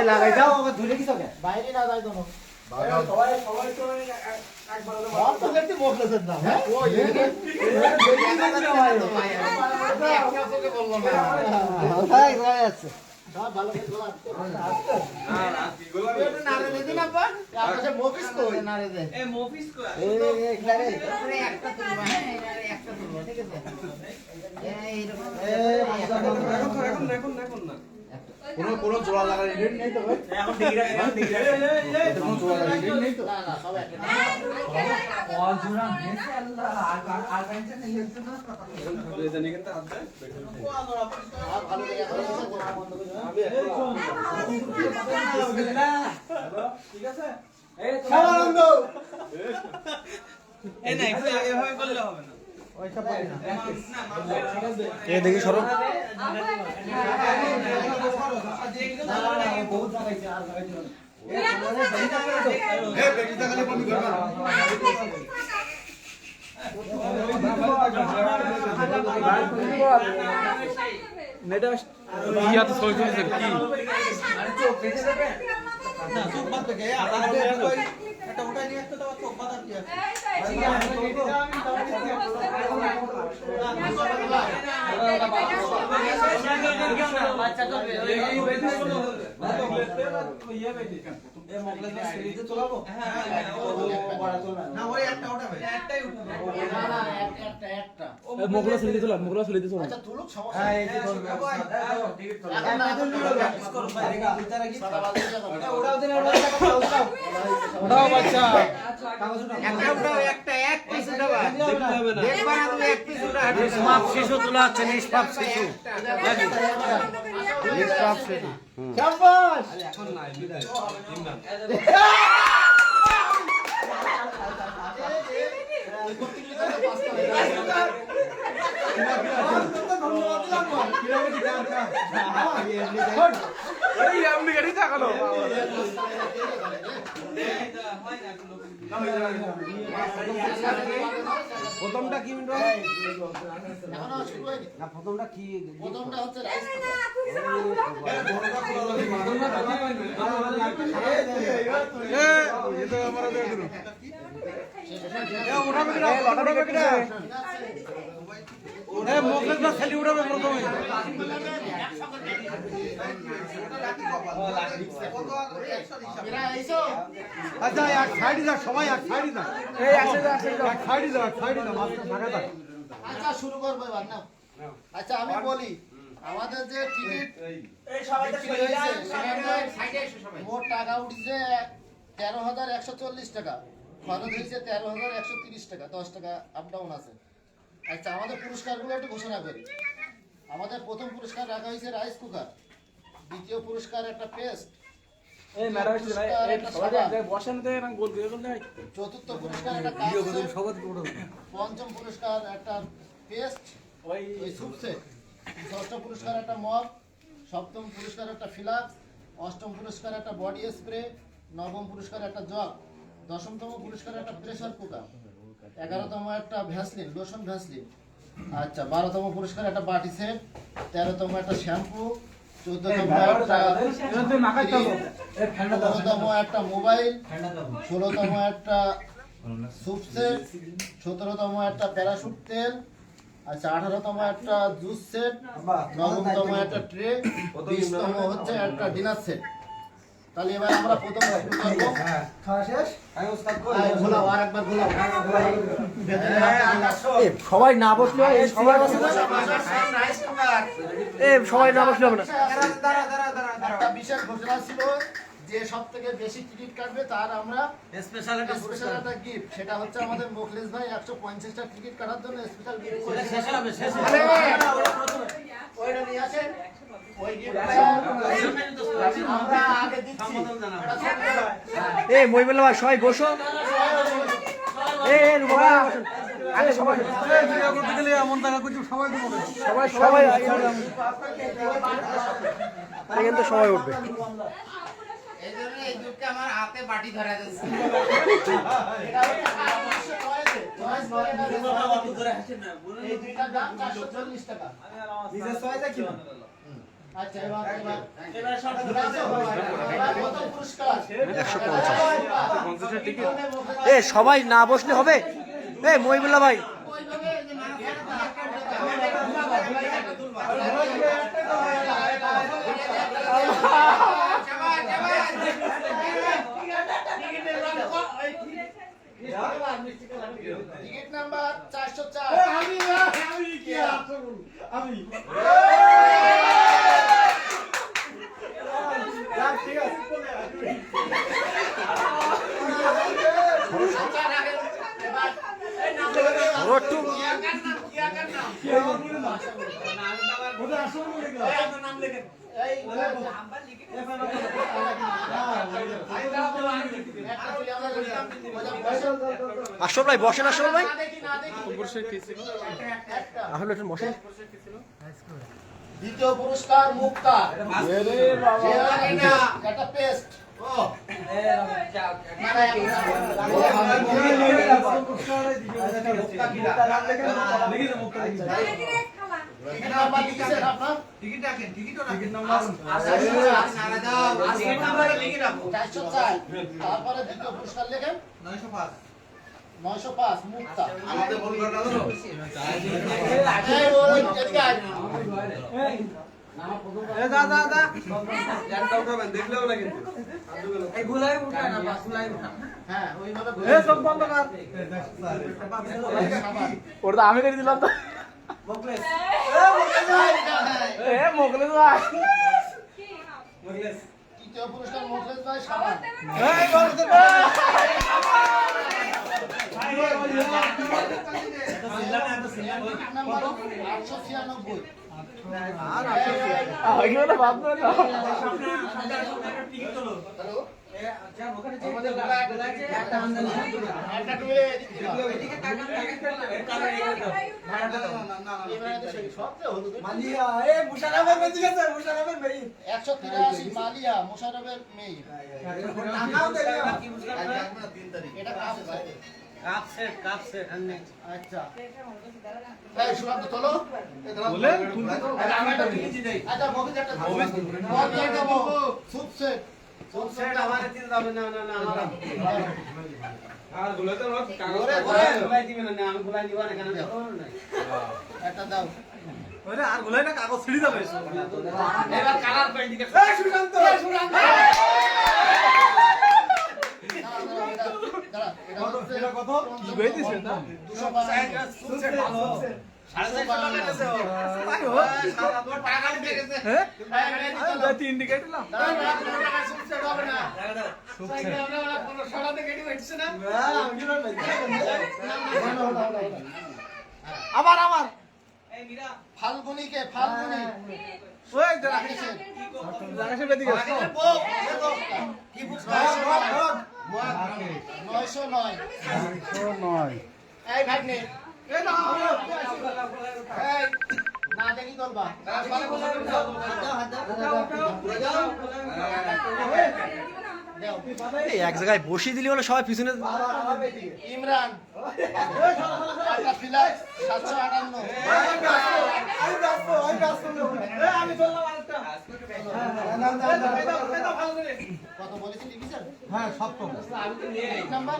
লাগাই দাও ধুলে কি সকে বাইরে না যাই কোনো সবাই তো একবার তো দেখতে মোকলেছেন না হ্যাঁ ওই ভাই ভাই আছে সব ভালো করে গোলা না কি গোলা এটা নারে দে দিন আপা আপনার মফিস কই নারে দে এ মফিস কই এই একলারে একটা তুলবা হ্যাঁ একটা তুলবা ঠিক আছে এই এখন না কোনো জোড়া লাগার রেড নেই তো ভাই এখন ডিগ্রি কোনো জোড়া লাগার রেড নেই তো না না সব একটা অল জোড়া নেছে আল্লাহ আর বেঞ্চে নেই হচ্ছে না এই জানি কিন্তু হাত দেয় ভালো লাগে এখন বন্ধ করে আমি ঠিক আছে এই আনন্দ এই না এভাবে করলে হবে না ওইটা পারি না এই দেখি সরো বহুত লাগাইছে আর লাগাইছে এ বেটি তাকালে বন্ধ করবা নেটা ইয়া তো সই করেছে কি আরে চোখ বেঁচে যাবে না চোখ বাদ থেকে আটা এটা উঠাই নিয়ে আসতে দাও চোখ বাদ আর কি আছে বাচ্চা করবে ইয়ে বেটি এ মোগলে না সিরিজে চলাবো হ্যাঁ বড় চলবে না ওই একটা উঠাবে একটাই উঠাবে না না একটা এ মোগলে সিরিজে চলা মোগলে সিরিজে চলা আচ্ছা তুলুক সমস্যা হ্যাঁ এই যে ধরবে টিকিট চলবে এখন না দিন প্র্যাকটিস করো ভাই বিচারা কি ওড়াও দিন ওড়াও বাচ্চা একটা উঠাও একটা এক পিস উঠাবা দেখতে হবে না দেখবা না তুমি এক পিস উঠা নিষ্পাপ শিশু তোলা আছে নিষ্পাপ শিশু নিষ্পাপ শিশু শাবাশ এখন নাই বিদায় ইমরান প্রথমটা কি মিনিট এখনো শুরু হয়নি না প্রথমটা কি প্রথমটা হচ্ছে রাইস আচ্ছা এক সাইডে যা সবাই এক সাইডে যা এই আসে যা এক সাইডে যা মাস্টার থাকা থাক আচ্ছা শুরু করব এবার না আচ্ছা আমি বলি আমাদের যে টিকিট এই সবাই সাইডে এসে সবাই মোট টাকা উঠছে 13140 টাকা খরচ হয়েছে 13130 টাকা 10 টাকা আপ ডাউন আছে আচ্ছা আমাদের পুরস্কারগুলো একটু ঘোষণা করি আমাদের প্রথম পুরস্কার রাখা হয়েছে রাইস কুকার দ্বিতীয় পুরস্কার একটা পেস্ট এই ম্যাডাম এই সবাই বসেন দে না গোল দিয়ে গোল দেয় চতুর্থ পুরস্কার একটা ভিডিও করে সবাই পুরো পঞ্চম পুরস্কার একটা পেস্ট ওই সুপ সেট ষষ্ঠ পুরস্কার একটা মগ সপ্তম পুরস্কার একটা ফ্লাক্স অষ্টম পুরস্কার একটা বডি স্প্রে নবম পুরস্কার একটা জগ দশমতম পুরস্কার একটা প্রেসার কুকার 11তম একটা ভ্যাসলিন লোশন ভ্যাসলিন আচ্ছা 12তম পুরস্কার একটা বাটি সেট 13তম একটা শ্যাম্পু 14তম একটা মোবাইল 16তম একটা সুপ সেট 17তম একটা প্যারাশুট তেল আচ্ছা 18তম একটা জুস সেট 9তম একটা ট্রে 20তম হচ্ছে একটা ডিনার সেট তাহলে এবার আমরা প্রথম শুরু করব খাওয়া শেষ আমি ওস্তাদ কই গোলাও আরেকবার গোলাও সবাই না বসলে সবাই বসে রাইস কুকার সবাই না বসলে হবে না দাঁড়া একটা বিশেষ ঘোষণা ছিল যে সবথেকে বেশি টিকিট কাটবে তার আমরা স্পেশাল একটা গিফট সেটা হচ্ছে আমাদের মোখলেস ভাই 150টা টিকিট কাটার জন্য স্পেশাল গিফট করে শেষ হবে ওইটা নিয়ে আসেন ওই গিফট আমরা আগে দিচ্ছি এই মইবুল ভাই সবাই বসো এই রুবা আগে সবাই ভিডিও করতে গেলে এমন জায়গা করতে সবাই দেবো সবাই কিন্তু সবাই উঠবে এই যুগকে আমার হাতে বাটি ধরা যাচ্ছে এটা হচ্ছে এই দুইটা দাম 440 টাকা নিজের চয়েসে কি আচ্ছা এবার প্রথম পুরস্কার 150 টিকিট। সবাই না বসলে হবে? মহিবুল্লাহ ভাই টিকিট নাম্বার 404 আমি আসল ভাই বসেন, আসল ভাই আসলে একটু বসেন। দ্বিতীয় পুরস্কার মুক্তা একটা পেস্ট তারপরে দ্বিতীয় পুরস্কার লেখেন 905 মুক্তা ওটা আমি করে দিলাম তো। তৃতীয় পুরস্কার মোখলেস ভাই সাবান নাম্বার 896 183 মালিয়া মোশাররফের মেয়ে এটা আচ্ছা এই সুরান্ত তোলো বলে আচ্ছা মুভি একটা সুপ সেট আমারে দিতে যাবে না আমার আর গুলো তো কাগজ গুলাই দিবেন না আমি গুলাই দিব না কেন একটা দাও ওরে আর গুলাই না কাগজ ছিড়ি যাবে এবার কালার পেইন্ট দিকে এই সুশান্ত এটা কত কি কই দিছেন না 205 সুপ সেট ভালো 450 টাকা দিতে গেছে হ্যাঁ হ্যাঁ ইন্ডিকেট দিলাম সুপ সেট হবে না সুপ সেট কোনো সারাতে কেটে হচ্ছে না আবার এই মীরা ফাল্গুনিকে ফাল্গুনি ওই রাকেশ বেদিকে কি পুরস্কার 909 এই ভাগ্নে এই না এই না দেখি করবা এক জায়গায় বসিয়ে দিলি হলো সবাই পিছনে। ইমরান একটা ফিলার 758 কত বলেছি লিখেছেন? হ্যাঁ সপ্তম এক নাম্বার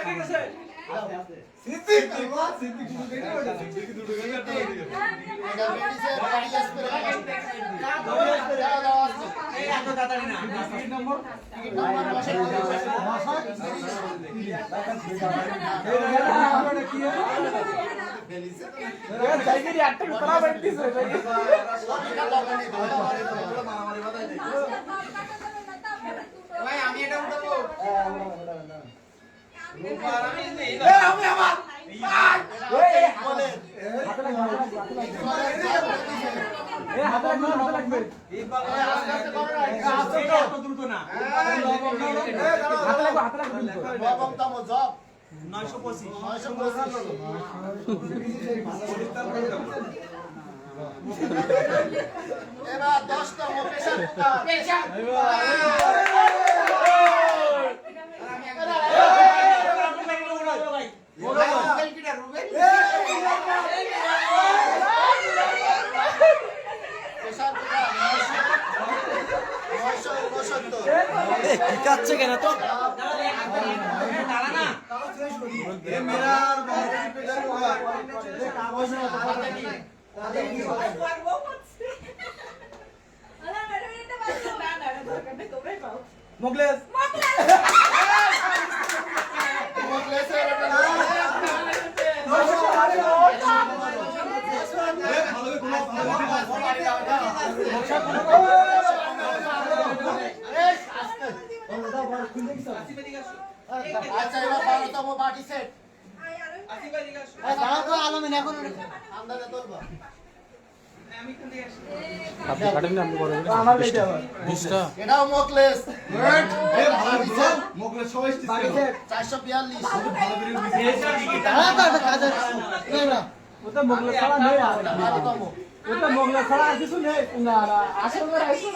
758 আমি এটা উঠাবো এবার 10তম পেশা ছিটকাচ্ছে কেন তো মোগলেস মোগলেসের একটা নাম। আচ্ছা এবার 12তম বাটি সেট আমদাদা তুলবা এটাও মোগলেস মোগলেস সবাই 442 ওটা মোগলেস ছাড়া নেই আর 12তম ওটা মোগলেস ছাড়া আর কিছু নেই না না আসলে রাইছো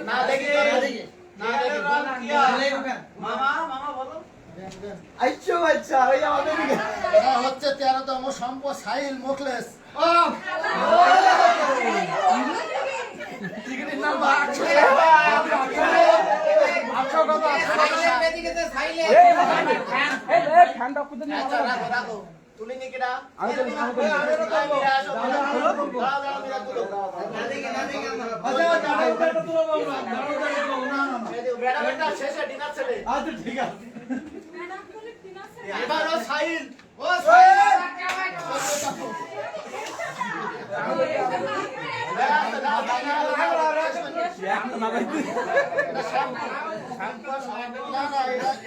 না দেখি না দেখি মামা মামা বলো আইছো বাচ্চা ওই আমাদের দিকে এটা হচ্ছে 13তম সম্পদ সাইল মোগলেস টিকিটের নাম্বার 800 ঠান্ডা পুজো আচ্ছা রাখো রাখো তুলি নি কেডা আমি তো শেষে ডিনার ছেড়ে আচ্ছা ঠিক আছে এবার ও সাইল ও সাইল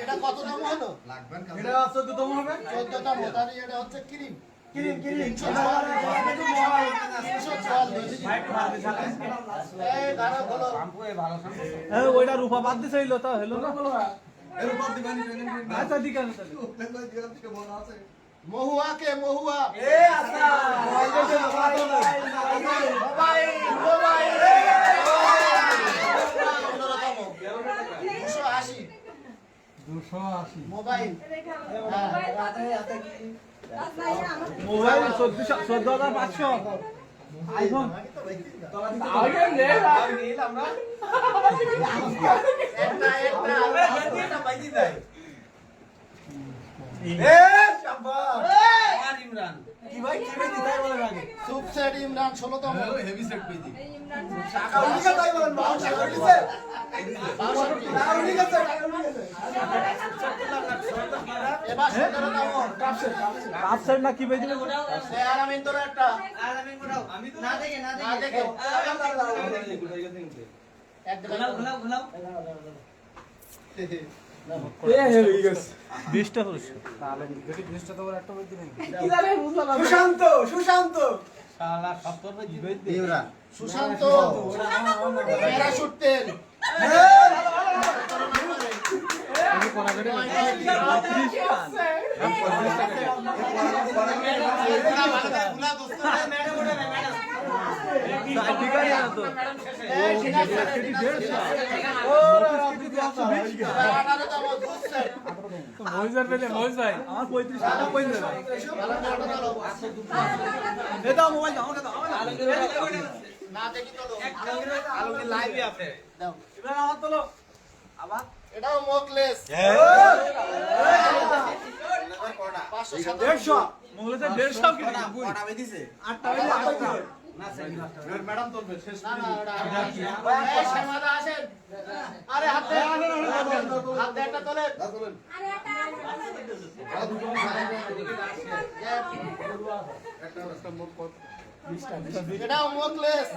এটা কততম হলো এটা 14তম হবে 14তম তাহলে এটা হচ্ছে ক্রিম কিরিম কিরিম এই দাঁড়াও হলো ওইটা রূপা বাদ দিছে হইলো তা হলো না এর উপর দিবানি আচ্ছা দিকা মহুয়াকে মহুয়া এ আচ্ছা mobile mobile 280 mobile mobile 14500 iPhone আগে নে নীল আমরা একটা বাইজি যায় এ শাবাশ আর ইমরান কি ভাই কি ভাই দিতাই বলেন আগে সুপসেট ইমরান 16তম হেভি সেট পেজি টাকা উনিকা তাই বলেন 62 দিছে 62 টাকা উনিকা আছে এবার 17তম কাপসেট না কি ভাই দিলে আরামিন তোর একটা আলামিন গোড়াও আমি তো না দেখে না দেখে এক ঘোলাও ঘোলাও ঘোলাও এ হেভি গেস 20টা হচ্ছে তাহলে দেখি 20টা তো একটা বই দিবেন কি জানে বুঝলাম সুশান্ত সুশান্ত শালা 70 বাজি ইমরান সুশান্ত প্যারাশুট তেল আমি কোনা করে মহিজার পেলে মহিজাই আমার 35 টাকা কই দেবে এটা মোবাইল দাও আমাকে দাও না দেখি তোলো আলোকে লাইভে আছে দাও ইমরান আমার তোলো আবার এটাও মোগলেস 150 মোগলেতে 150 কি কটা বেদিছে 8টা হইলে 8টা না স্যার ম্যাডাম তোলবে শেষ না না ওটা এই শ্যামাদা আসেন আরে হাত দে হাত দে একটা তোলেন এটাও মোগলেস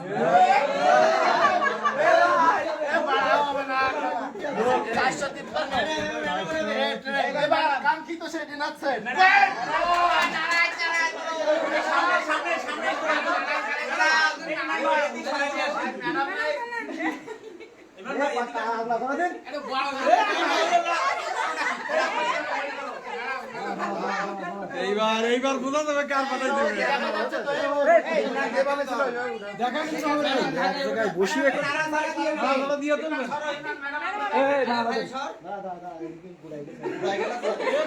এবার কাঙ্ক্ষিত সেটি নাচছেন এইবার বুঝা যাবে কার পাঠাই দেবে দেখেন বসিয়ে দিয়ে তুলবেন এই না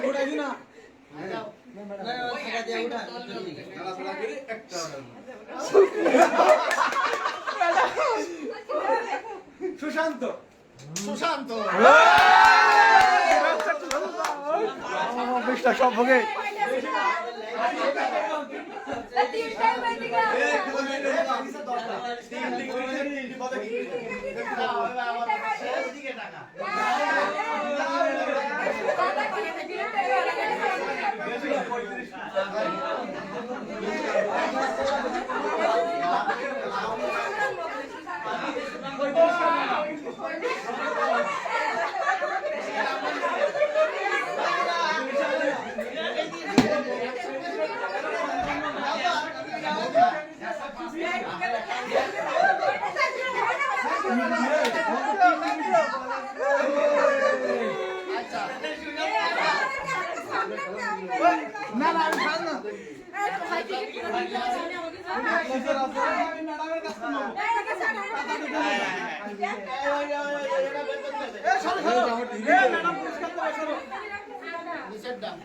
ঘুরাই দি না সুশান্ত সুশান্ত বিশটা সব ভোগে না না আমি খাই না নিচের ডান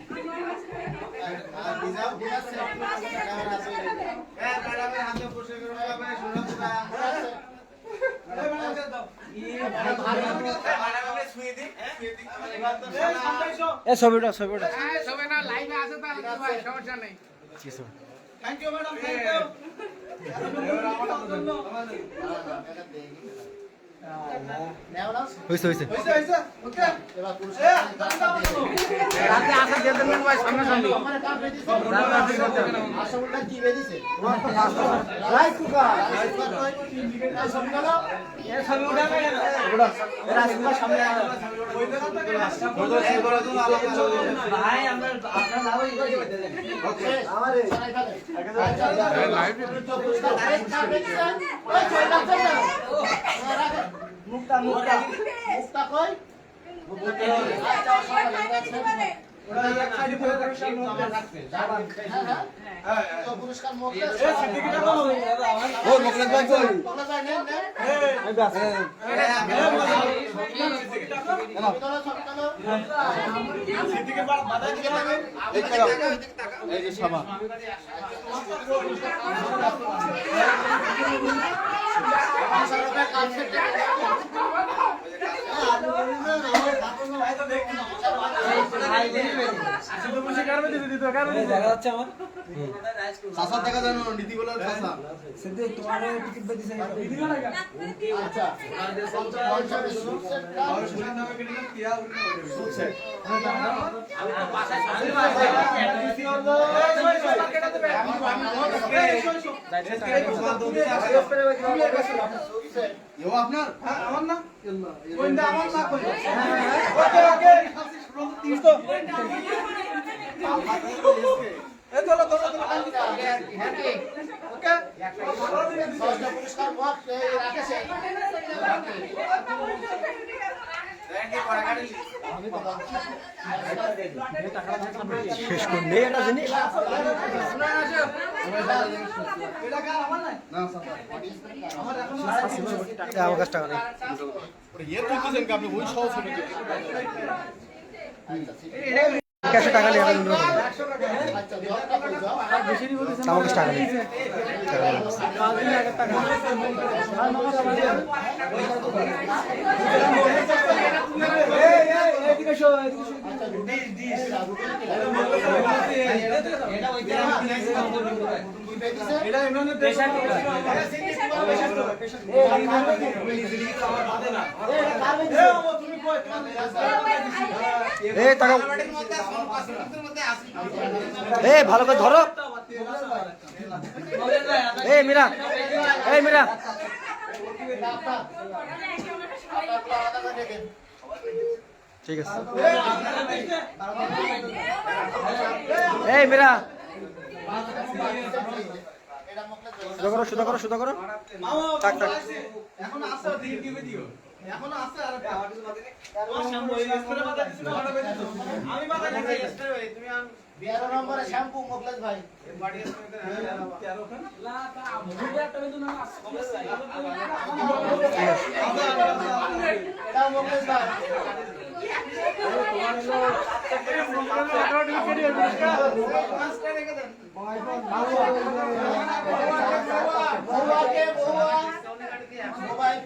এ ছবিটা ছবিটা সবাই না লাইভে আছে তাহলে ভাই সমস্যা নেই thank you madam thank you হয়েছে হয়েছে ওকে এবার পুরস্কার রাতে আসা দিয়ে দেন ভাই সামনে সামনে আসলটা কি বেরিয়েছে রাইস কুকার এ ছবি উঠাবে রাইস কুকার সামনে ভাই আমরা আপনার নাম ওকে আমারে মুক্তা মুক্তা মুক্তা কই আচ্ছা সকালে তো পুরস্কার মুক্তা ও মকলেশ ভাই কই এই যে সভা দেখা যাচ্ছে আমার চাচা দেখা জানো নীতি বলার চাচা আচ্ছা আপনার আমার না কোনটা আমার না কই ওকে ওকে এই চলো চলো চলো ওকে পুরস্কার মত রাখেছে শেষ করলে একটা জিনিস এটা কার আমার না না আমার এখন আমার কাছে টাকা নেই ক্যাশে টাকা নিয়ে আচ্ছা জবটা কই জব আমার কাছে টাকা নেই এটা এমনি প্রেসার তুমি কই এই টাকা এই ভালো করে ধরো এই মীরা ঠিক আছে এই মীরা সুদা করো টাক টাক এখন আসছে দিকে দিও এখন আসছে আর তোমার শ্যাম্পু এই স্প্রে মাথা দিছ না আমি মাথা দিছি স্প্রে ভাই তুমি 12 নম্বরে শ্যাম্পু মোকলেশ ভাই বডি স্প্রে 13 খান লা তা একটা বিন্দু না এটা মোকলেশ ভাই মোবাইল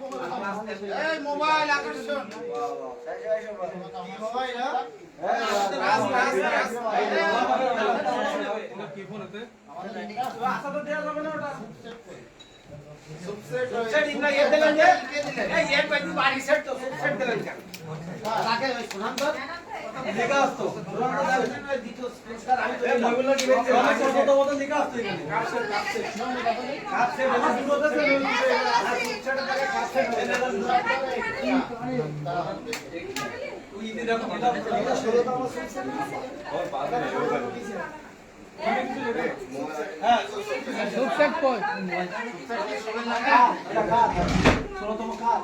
এই মোবাইল আকর্ষণ মোবাইল কি ফোন হতে আশা তো দেয়া যাবে না ওটা সুবসেট ইন্না ইয়ে দিলেন যে এই এক বাইতে বাড়ি সেট তো সুবসেট দিলেন কেন তাকে ওই সুনাম তো লেখা আসতো সুনাম তো দাও দ্বিতীয় পুরস্কার আমি তো এই মহিলা কি বেঁচে কত কত লেখা আসতো এখানে কাপসেট এটা দুটোতে সুবসেট টাকা কাপসেট তুই ইনি দেখো এটা 16তম সুবসেট और बाद में হ্যাঁ সুবসেট কই ষোলতম কার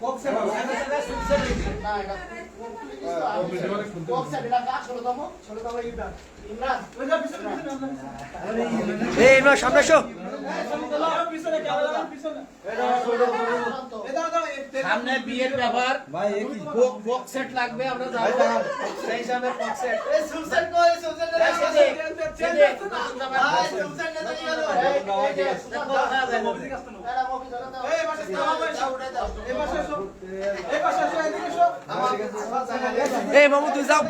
বক্সে সুবসেট না এটা বক্সেট এটা কাজ 16তম ইমরান ওই যে পিছনে এই ইমরান সামনে এসো পিছনে ক্যামেরা পিছনে সামনে বিয়ের ব্যাপার ভাই এ কি বক্স সেট লাগবে আমরা যাবো সেই হিসাবে বক্স সেট এই সুবসেট কই সুবসেট ভাই সুবসেট নে তো গেল এটা মুভি ধরে দাও এই পাশে দাও উঠে দাও এই পাশে এসো এই পাশে এসো এদিকে এসো এই মামু তুই যাও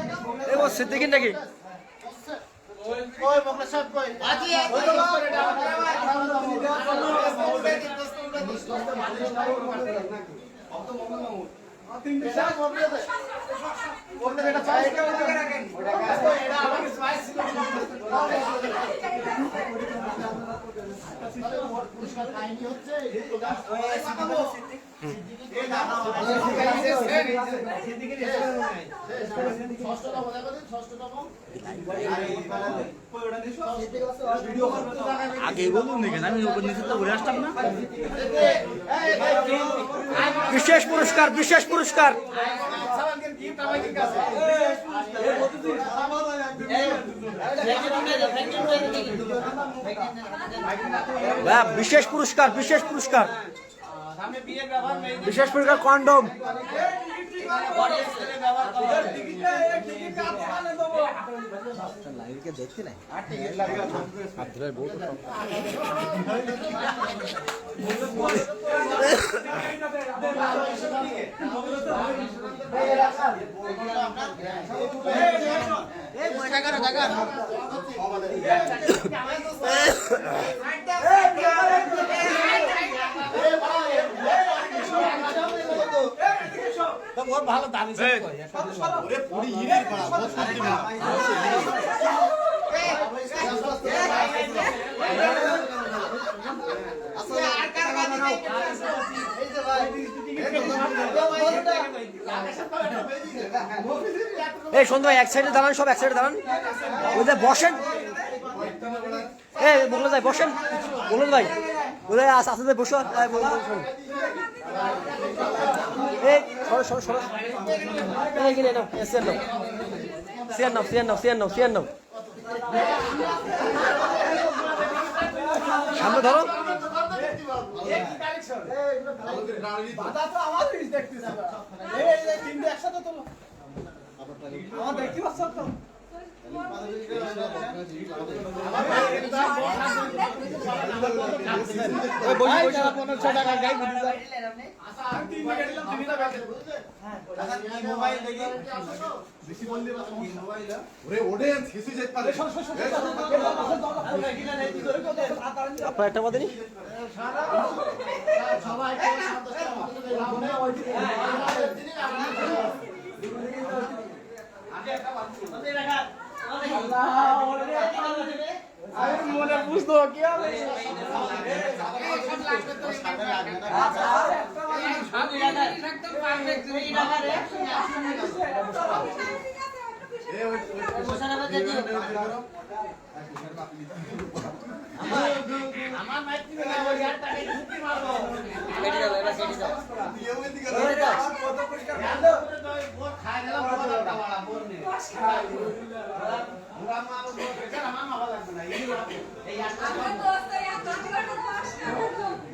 এই ও সিদ্দিকিন নাকি কই বকলা সাহেব কই আজি তিনটে সাহেব বকলে দে বকলে এটা চাই এটা রাখেন এটা আমার স্পাইস ছিল পুরস্কার কাহিনী হচ্ছে ষষ্ঠতম দেখো দিন ষষ্ঠতম আগে বলুন দেখেন আমি উপর নিচে তো ঘুরে আসতাম না বিশেষ পুরস্কার বিশেষ পুরস্কার বিশেষ পুরস্কার বিশেষ পুরস্কার সামনে বিয়ের ব্যাপার বিশেষ পুরস্কার কন্ডম ভালো দামি সেট এই সন্ধ্যা এক সাইডে দাঁড়ান সব এক সাইডে দাঁড়ান ওই যে বসেন এই বলে যাই বসেন বলুন ভাই বলে আসতে বসো এই সরো সরো সরো এই গিয়ে নাও সিয়ান নাও সিয়ান নাও সিয়ান নাও সিয়ান নাও সামনে ধরো বাধা তো আমাদের দেখতেছে এই তিনটে একসাথে তোলো আমার দেখতে পাচ্ছ তো আপনার একটা বাদে নি সবাই মনে বুঝতো কি হবে আমার মাইক নিবে না ওই আর টাকা ঢুকি মারবো কেটে যাবে এটা কেটে যাবে কত পুরস্কার দাও বোর খাই গেলাম বোর টাকা বোর নে আমরা মা বোর বেচারা মা ভালো লাগবে না এই আর আমার দোস্ত এই 10 টাকা